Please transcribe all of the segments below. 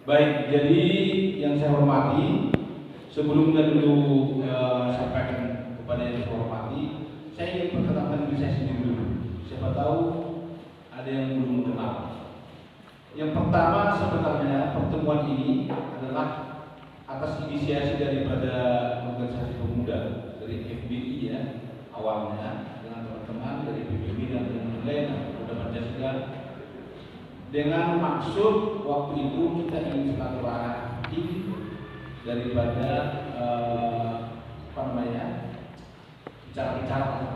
Baik, jadi yang saya hormati, sebelumnya dulu sampaikan kepada yang saya hormati, saya ingin perkenalkan diri saya sendiri dulu. Siapa tahu ada yang belum kenal. Yang pertama, sebenarnya pertemuan ini adalah atas inisiasi daripada organisasi pemuda dari FBI ya, awalnya dengan teman-teman dari PBB dan lain-lain, Pemuda Pancasila, dengan maksud waktu itu kita ingin silaturahmi daripada apa namanya, bicara-bicara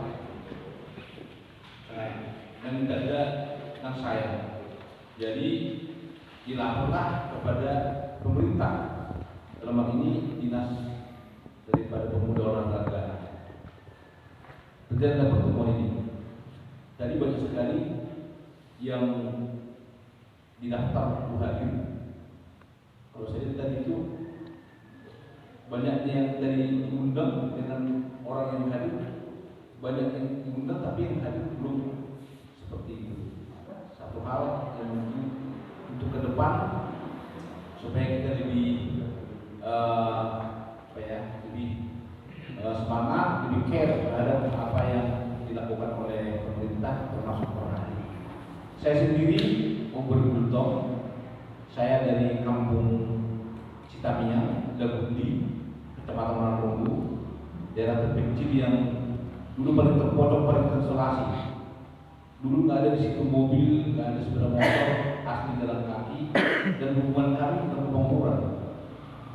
dan tidak ada tentang saya. Jadi dilaporlah kepada pemerintah, dalam hal ini dinas daripada pemuda olahraga. Terjadi pertemuan ini. Tadi banyak sekali yang didaftar untuk hadir. Kalau saya tadi itu banyak yang dari diundang dengan orang yang hadir, banyak yang diundang tapi yang hadir belum seperti itu. Satu hal yang mungkin untuk ke depan supaya kita lebih lebih semangat, lebih care terhadap apa yang dilakukan oleh pemerintah termasuk orang. Saya sendiri Umur Bultong, saya dari kampung Citamiang, Dagundi, Kecamatan Manaronggu, daerah terpencil yang dulu paling terpojok, paling terisolasi. Dulu nggak ada di situ mobil, nggak ada sepeda motor, asli jalan kaki, dan hubungan kami bukan pengukuran,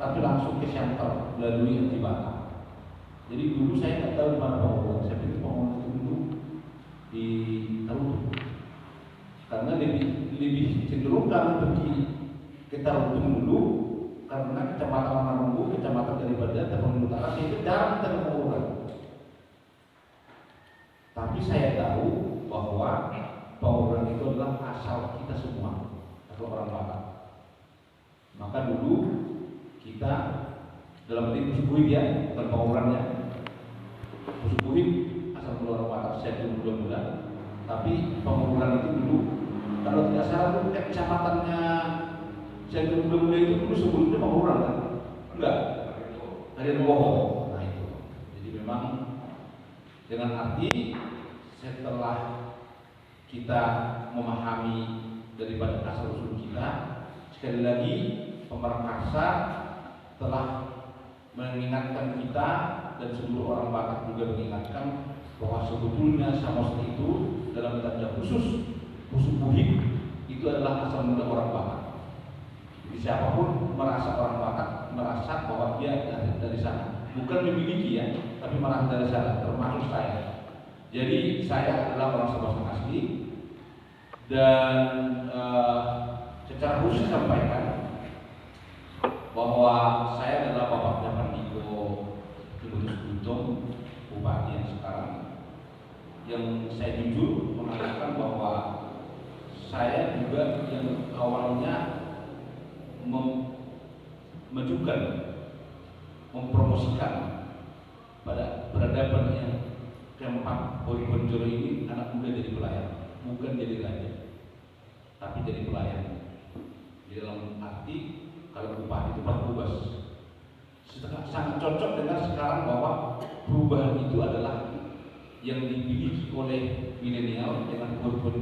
tapi langsung ke shelter melalui Antibata. Jadi dulu saya nggak tahu di mana pengukuran, saya pikir pengukuran itu dulu di Tarutung. Karena lebih cenderung kami pergi ke Tarutung dulu karena Kecamatan Manaronggu, kecamatan daripada Tapanuli Utara, itu jarang kita pengukuran. Tapi saya tahu bahwa pengukuran itu adalah asal kita semua atau orang Batak. Maka dulu kita dalam arti Pusubuhit ya, bukan pengukurannya. Pusubuhit asal orang Batak, saya belum bulan. Tapi pengukuran itu dulu, kalau tidak salah dulu kecamatannya saya belum mulai itu dulu sebelumnya pengukuran kan? Enggak, ada yang bohong. Nah itu, jadi memang dengan arti setelah kita memahami daripada asal usul kita, sekali lagi Pemerkasa telah mengingatkan kita dan seluruh orang Batak juga mengingatkan bahwa sebetulnya Samos itu dalam tanda khusus Pusubuhit itu adalah asal mula orang Batak. Jadi siapapun merasa orang Batak merasa bahwa dia dari sana, bukan memiliki ya, tapi merasa dari sana, termasuk saya. Jadi saya adalah orang Samos asli dan secara khusus sampaikan bahwa saya adalah Bapak Japandiko Timotius Bultong, Bupati yang sekarang, yang saya jujur mengatakan bahwa saya juga yang awalnya memajukan, mempromosikan pada peradaban yang keempat Bonjoro ini, anak muda jadi pelayan, bukan jadi raja, tapi jadi pelayan. Di dalam arti kalau bupati itu bebas, sangat cocok dengan sekarang bahwa perubahan itu adalah yang dimiliki oleh milenial dengan 4.0.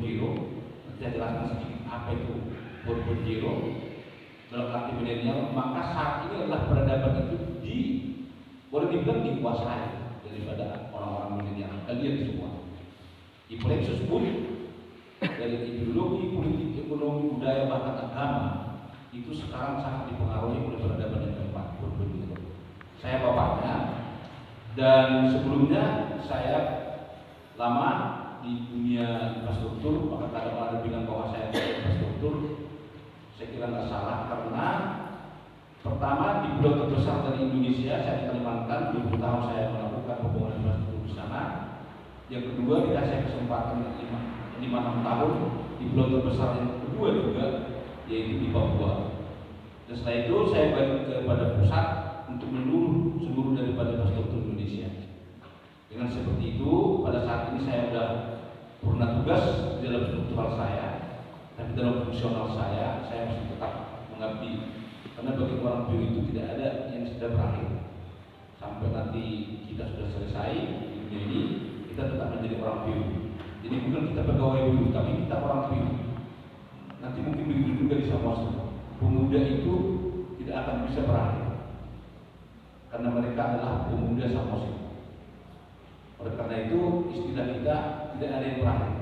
Saya jelaskan sedikit apa itu 4.0 dalam arti milenial. Maka saat ini adalah peradaban itu boleh dibilang dikuasai daripada orang-orang milenial, kalian semua. Influensus pun dari ideologi, politik, ekonomi, budaya, bahkan agama itu sekarang sangat dipengaruhi oleh peradaban yang keempat, 4.0. Saya bapaknya, dan sebelumnya saya lama di dunia infrastruktur, maka kadang ada bilang bahwa saya infrastruktur. Saya kira nggak salah, karena pertama di pulau terbesar dari Indonesia, saya di Kalimantan, 20 tahun saya melakukan hubungan infrastruktur di sana. Yang kedua dikasih kesempatan 5-6 tahun di pulau terbesar yang kedua juga, yaitu di Papua. Dan setelah itu saya balik kepada pusat untuk menyeluruh seluruh daripada infrastruktur Indonesia. Dengan seperti itu, pada saat ini saya sudah purna tugas di dalam struktural saya, tapi dalam fungsional saya masih tetap mengabdi Karena bagi orang Piu itu tidak ada yang sudah berakhir. Sampai nanti kita sudah selesai di dunia ini, kita tetap menjadi orang Piu. Jadi bukan kita pegawai Piu, tapi kita orang Piu. Nanti mungkin begitu juga di Samosir. Pemuda itu tidak akan bisa berakhir, karena mereka adalah pemuda Samosir. Oleh karena itu istilah kita tidak ada yang berakhir.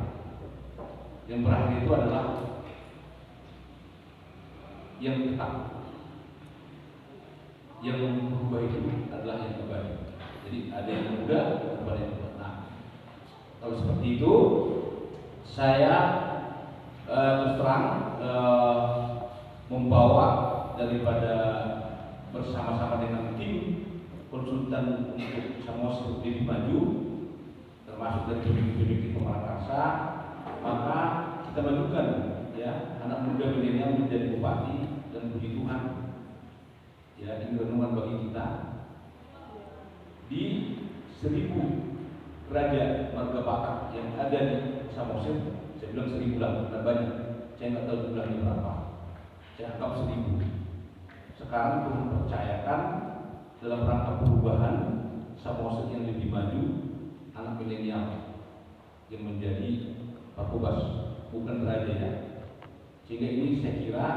Yang berakhir itu adalah yang tetap. Yang berubah itu adalah yang kembali. Jadi ada yang muda, ada yang tua. Nah, kalau seperti itu, saya terus terang membawa daripada bersama-sama dengan tim konsultan untuk Samosir lebih maju, termasuk dari pemimpin Pemarakarsa, maka kita majukan ya anak muda milenial menjadi bupati, dan puji Tuhan ya ini renungan bagi kita di 1000 raja marga Batak yang ada di Samosir. Saya bilang 1000 lah, karena banyak, saya nggak tahu jumlahnya berapa, saya anggap 1000. Sekarang untuk mempercayakan dalam rangka perubahan Samosir yang lebih maju, anak milenial yang menjadi Pakubas, bukan raja ya. Sehingga ini saya kira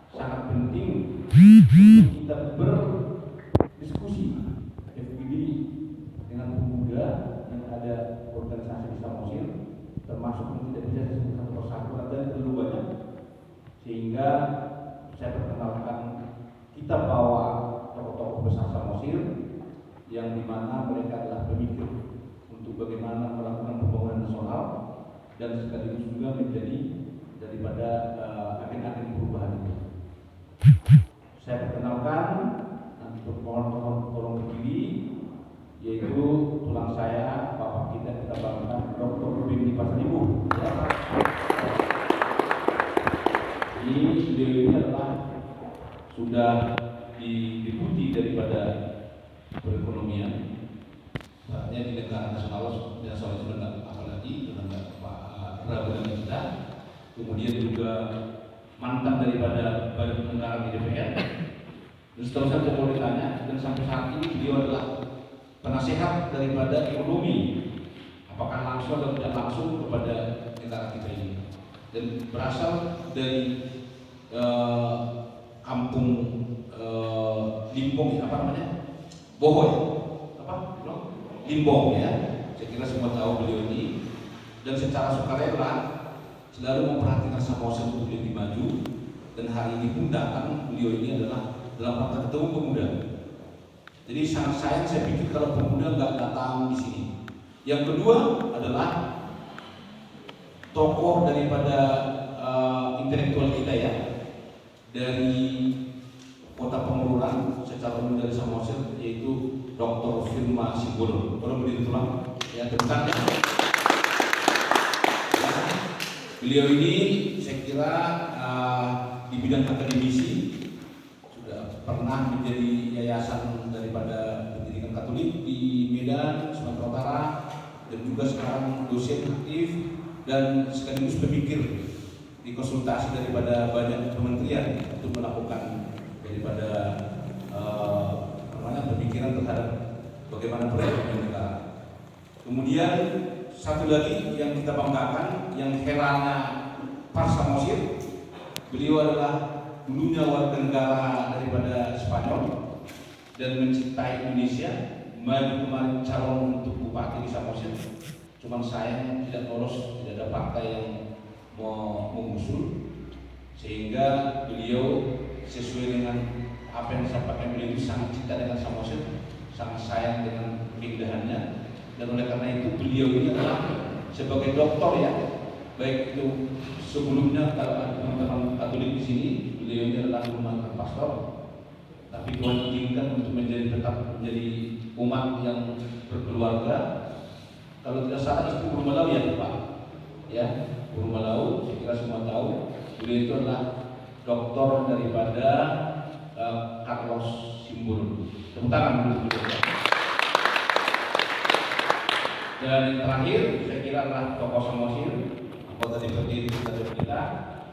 sangat penting untuk kita berdiskusi FPD dengan pemuda yang ada organisasi di Samosir, termasuk yang tidak bisa disebut satu persatu dan terlalu banyak, sehingga saya perkenalkan kita bawa tokoh-tokoh besar Samosir yang dimana mereka adalah pemikir untuk bagaimana melakukan pembangunan nasional dan sekaligus juga menjadi daripada agen-agen perubahan itu. Saya perkenalkan untuk mohon tolong berdiri, yaitu tulang saya bapak kita banggakan Dr. Rubin Pasaribu. Ya. Beliau ini adalah sudah dipuji daripada perekonomian. Saatnya di negara nasional itu sudah apalagi dengan Pak Prabowo kita. Kemudian juga mantan daripada Badan Anggaran di DPR. Dan seterusnya saya boleh ditanya, dan sampai saat ini beliau adalah penasehat daripada ekonomi, apakah langsung atau tidak langsung kepada negara kita ini. Dan berasal dari kampung Limbong, apa namanya? Bohoy, apa? Limbong ya. Saya kira semua tahu beliau ini, dan secara sukarela selalu memperhatikan Samosir untuk lebih maju, dan hari ini pun datang beliau ini adalah dalam rangka ketemu pemuda. Jadi sangat sayang saya pikir kalau pemuda nggak datang di sini. Yang kedua adalah tokoh daripada intelektual kita ya, dari Kota Pengururan secara umum dari Samosir, yaitu Dr. Firma Simbolon. Kalau berdiri tulang ya tentang ya. Beliau ini saya kira di bidang akademisi sudah pernah menjadi yayasan daripada pendidikan Katolik di Medan, Sumatera Utara, dan juga sekarang dosen aktif dan sekaligus pemikir di konsultasi daripada banyak kementerian untuk melakukan daripada pemikiran terhadap bagaimana perekonomian negara. Kemudian satu lagi yang kita banggakan, yang heranya Pak Samosir, beliau adalah dulunya warga negara daripada Spanyol dan mencintai Indonesia, maju kemarin calon untuk bupati di Samosir. Cuman sayang tidak lolos, tidak ada partai yang mau mengusung, sehingga beliau sesuai dengan apa yang disampaikan beliau itu sangat cinta dengan Samosir, sangat sayang dengan keindahannya. Dan oleh karena itu beliau ini adalah sebagai doktor ya, baik itu sebelumnya kalau ada teman-teman Katolik di sini, beliau ini adalah mantan pastor, tapi Tuhan izinkan untuk tetap menjadi umat yang berkeluarga. Kalau tidak salah istri Guru Malau ya Pak, ya Guru Malau, saya kira semua tahu, beliau itu adalah doktor daripada Carlos Simbolon. Tepuk tangan dulu. Dan yang terakhir, saya kira adalah tokoh Samosir, anggota DPRD kita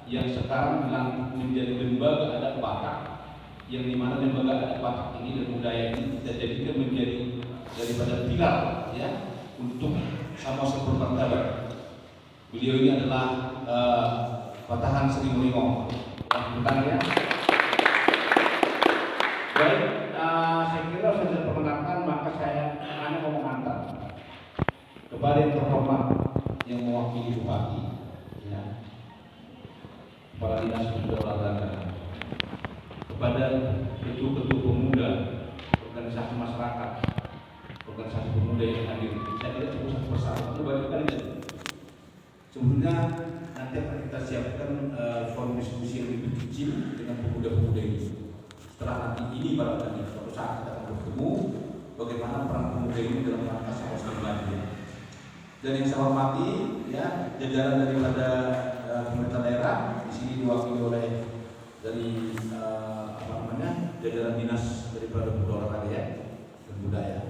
yang sekarang dilantik menjadi lembaga adat Batak yang dimana lembaga adat Batak ini dan budaya ini kita jadikan menjadi daripada pilar ya untuk Samosir bermartabat. Beliau ini adalah Patahan Sri Mulyani. Ya. Baik, saya kira sudah perkenalkan, maka saya hanya mau mengantar kepada yang terhormat yang mewakili Bupati, ya, Kepala Dinas Pemuda Olahraga, kepada ketua-ketua pemuda, organisasi masyarakat, organisasi pemuda yang hadir. Saya tidak cukup satu persatu, itu banyak kali. Sebenarnya nanti akan kita siapkan forum diskusi yang lebih kecil dengan pemuda-pemuda ini. Setelah nanti ini barangkali suatu saat kita akan bertemu bagaimana peran pemuda ini dalam rangka Samosir Belajar. Dan yang saya hormati, ya, jajaran daripada pemerintah daerah di sini diwakili oleh dari jajaran dinas daripada pemuda olahraga dan budaya.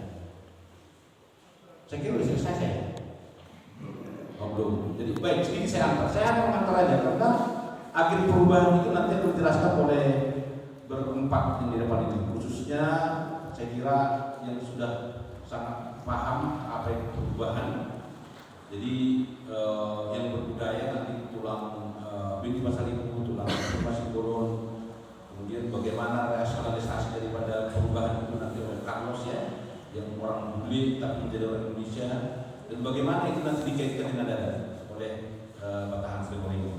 Saya kira sudah selesai saya. Belum. Jadi baik, sedikit saya antar. Saya akan mengantar aja karena akhir perubahan itu nanti akan dijelaskan oleh berempat yang di depan ini. Khususnya saya kira yang sudah sangat paham apa itu perubahan. Jadi yang berbudaya nanti tulang binti Pasaribu, tulang masih turun. Kemudian bagaimana rasionalisasi daripada perubahan itu nanti oleh Carlos ya, yang orang bule tapi menjadi orang Indonesia. Dan bagaimana itu nanti dikaitkan dengan adat oleh Patahan Sri Mulyani.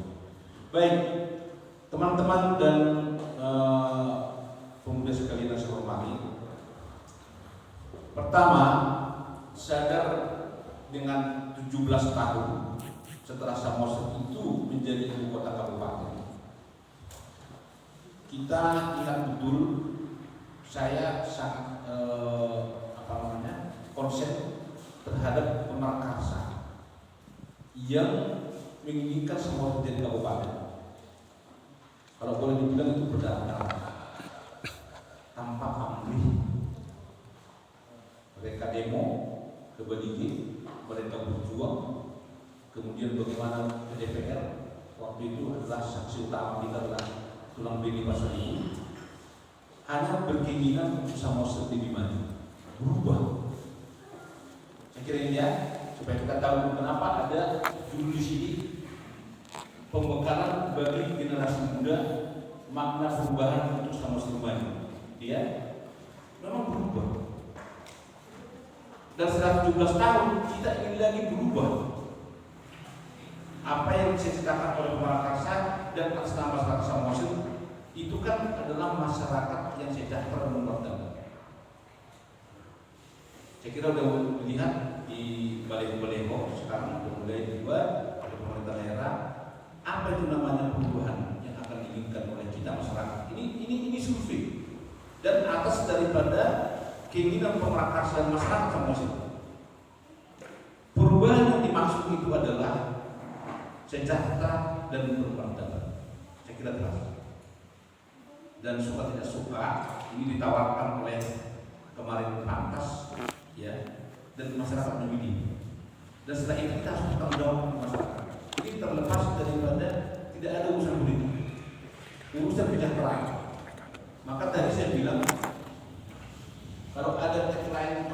Baik, teman-teman dan pemuda sekalian yang saya hormati. Pertama, sadar dengan 17 tahun setelah Samosir itu menjadi ibu kota kabupaten, kita lihat betul saya sangat konsep terhadap pemerkarsa yang menginginkan Samosir menjadi kabupaten. Kalau boleh dibilang itu berdarah tanpa pamrih. Mereka demo ke Balige, mereka berjuang. Kemudian bagaimana ke DPR waktu itu adalah saksi utama kita adalah tulang binti Pasaribu. Hanya berkeinginan untuk Samosir lebih maju, berubah. Saya kira ini ya, supaya kita tahu kenapa ada judul di sini pembekalan bagi generasi muda makna perubahan untuk Samosir maju. Ya, memang berubah. Dan setelah 17 tahun kita ingin lagi berubah. Apa yang diceritakan oleh Prakarsa dan atas nama masyarakat Samosir itu kan adalah masyarakat yang sejahtera dan berdampak. Saya kira sudah melihat di Balai-Balai sekarang sudah mulai dibuat oleh pemerintah daerah apa itu namanya perubahan yang akan diinginkan oleh kita masyarakat. Ini survei dan atas daripada keinginan Prakarsa dan masyarakat Samosir. Perubahan yang dimaksud itu adalah sejahtera dan bermartabat. Saya kira jelas. Dan suka tidak suka ini ditawarkan oleh kemarin Pantas ya, dan masyarakat memilih. Dan setelah itu kita harus bertanggung jawab ke masyarakat. Ini terlepas daripada tidak ada urusan politik, urusan kesejahteraan. Maka tadi saya bilang kalau ada tagline